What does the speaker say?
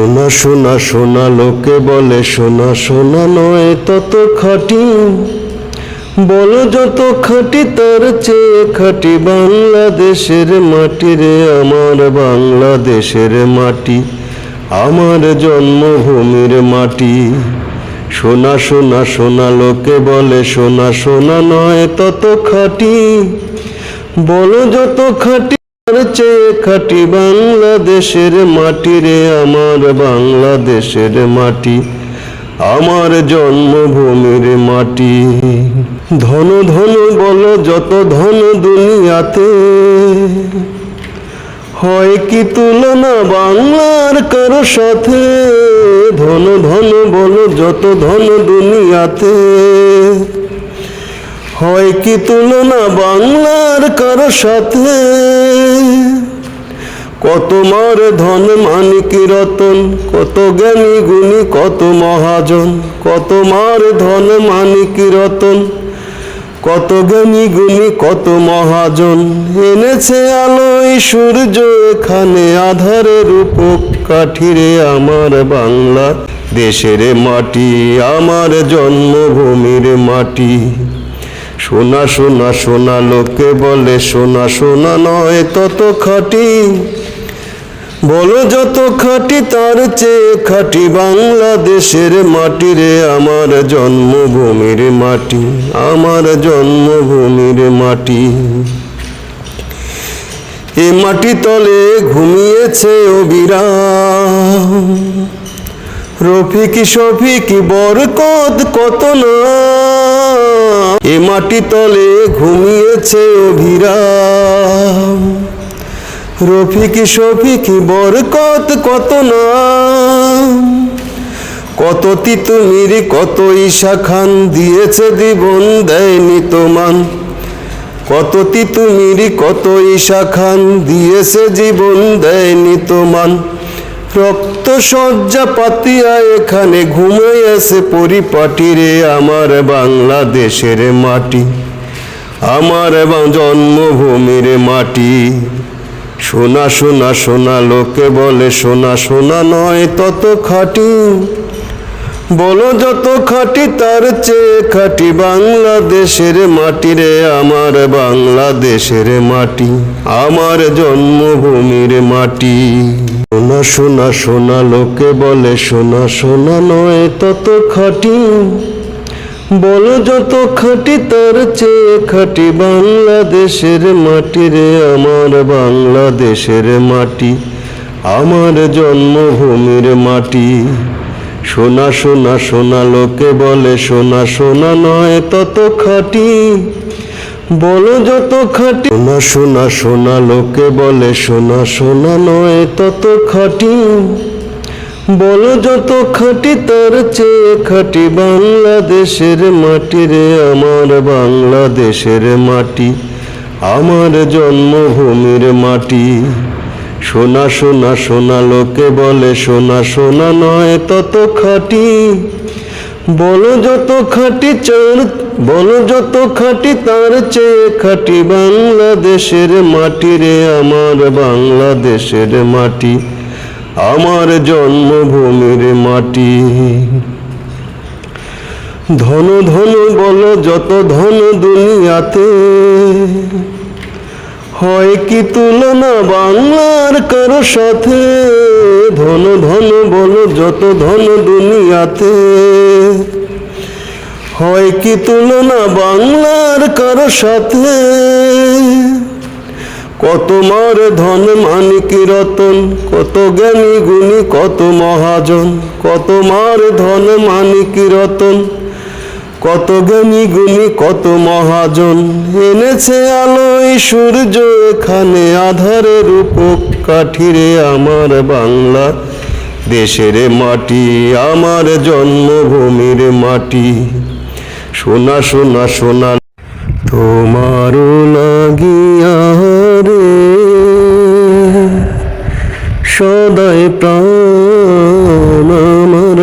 সোনা সোনা সোনা লোকে বলে সোনা সোনা নয় তত খাঁটি, বলো যত খাঁটি তার চেয়ে খাঁটি বাংলাদেশের মাটি রে আমার বাংলাদেশের মাটি, আমার জন্মভূমির মাটি। সোনা সোনা সোনা লোকে বলে সোনা সোনা নয় তত খাঁটি, বলো যত খাঁটি তার চেয়ে খাঁটি বাংলাদেশের মাটি রে আমার বাংলাদেশের মাটি, আমার জন্মভূমির মাটি। ধন ধন বলো যত ধন দুনিয়াতে, হয় কি তুলনা বাংলার কারো সাথে। ধন ধন বলো যত ধন দুনিয়াতে, হয় কি তুলনা বাংলার কারো সাথে। কত মার ধন মানিক রতন, কত জ্ঞানী গুণী কত মহাজন। কত মার ধন মানিক রতন, কত জ্ঞানী গুণী কত মহাজন। এনেছে আলোয় সূর্য এখানে আধারের উপকাঠি রে আমার বাংলা দেশের মাটি, আমার জন্মভূমির মাটি। সোনা সোনা সোনা লোকে বলে সোনা সোনা নয় তত খাঁটি, বলো যত খাঁটি তার চেয়ে খাঁটি বাংলাদেশের মাটি রে আমার জন্মভূমির মাটি, আমার জন্মভূমির মাটি। এ মাটি তলে ঘুমিয়েছে অবিরাম, রফিক শফিক বরকত কত না। এ মাটি তলে ঘুমিয়েছে অবিরাম, রফিক শফিক বরকত কত না। কত তিতুমির কত ঈশা খান দিয়েছে জীবন দেয়নি তোমান। কত তিতুমির কত ঈশা খান দিয়েছে জীবন দেয়নি তোমান। রক্ত শয্যা পাতিয়া এখানে ঘুমিয়েছে পরিপাটি রে আমার বাংলাদেশের মাটি, আমার জন্মভূমির মাটি। সোনা সোনা সোনা লোকে বলে সোনা সোনা নয় তত খাঁটি, বলো যত খাঁটি তার চেয়ে খাঁটি বাংলাদেশের মাটি রে আমার বাংলাদেশের মাটি, আমার জন্মভূমির মাটি। সোনা সোনা সোনা লোকে বলে সোনা সোনা নয় তত খাঁটি, বলো যত খাঁটি তার চেয়ে খাঁটি বাংলাদেশের মাটি রে আমার বাংলাদেশের মাটি, আমার জন্মভূমির মাটি। সোনা সোনা সোনা লোকে বলে সোনা সোনা নয় তত খাঁটি, বলো যত খাঁটি। সোনা সোনা সোনা লোকে বলে সোনা সোনা নয় তত খাঁটি, বলো যত খাঁটি তার চেয়ে খাঁটি বাংলাদেশের মাটি রে আমার বাংলাদেশের মাটি, আমার জন্মভূমির মাটি। সোনা সোনা সোনা লোকে বলে সোনা সোনা নয় তত খাঁটি, বলো যত খাঁটি বলো যত খাঁটি তার চেয়ে খাঁটি বাংলাদেশের মাটি রে আমার বাংলাদেশের মাটি, আমার জন্মভূমির মাটি। ধন ধন বলো যত ধন দুনিয়াতে, হয় কি তুলনা বাংলার কারো সাথে। ধন ধন বলো যত ধন দুনিয়াতে, হয় কি তুলনা বাংলার কারো সাথে। কত মার ধন মানিক রতন, কত জ্ঞানী গুণী কত মহাজন। কত মার ধন মানিক রতন, কত জ্ঞানী গুণী কত মহাজন। এনেছে আলোয় সূর্য এখানে আধারের উপকাঠি রে আমার বাংলা দেশের মাটি, আমার জন্মভূমির মাটি। সোনা সোনা সোনা তোমারও লাগিয়া রে সদাই প্রাণ আমার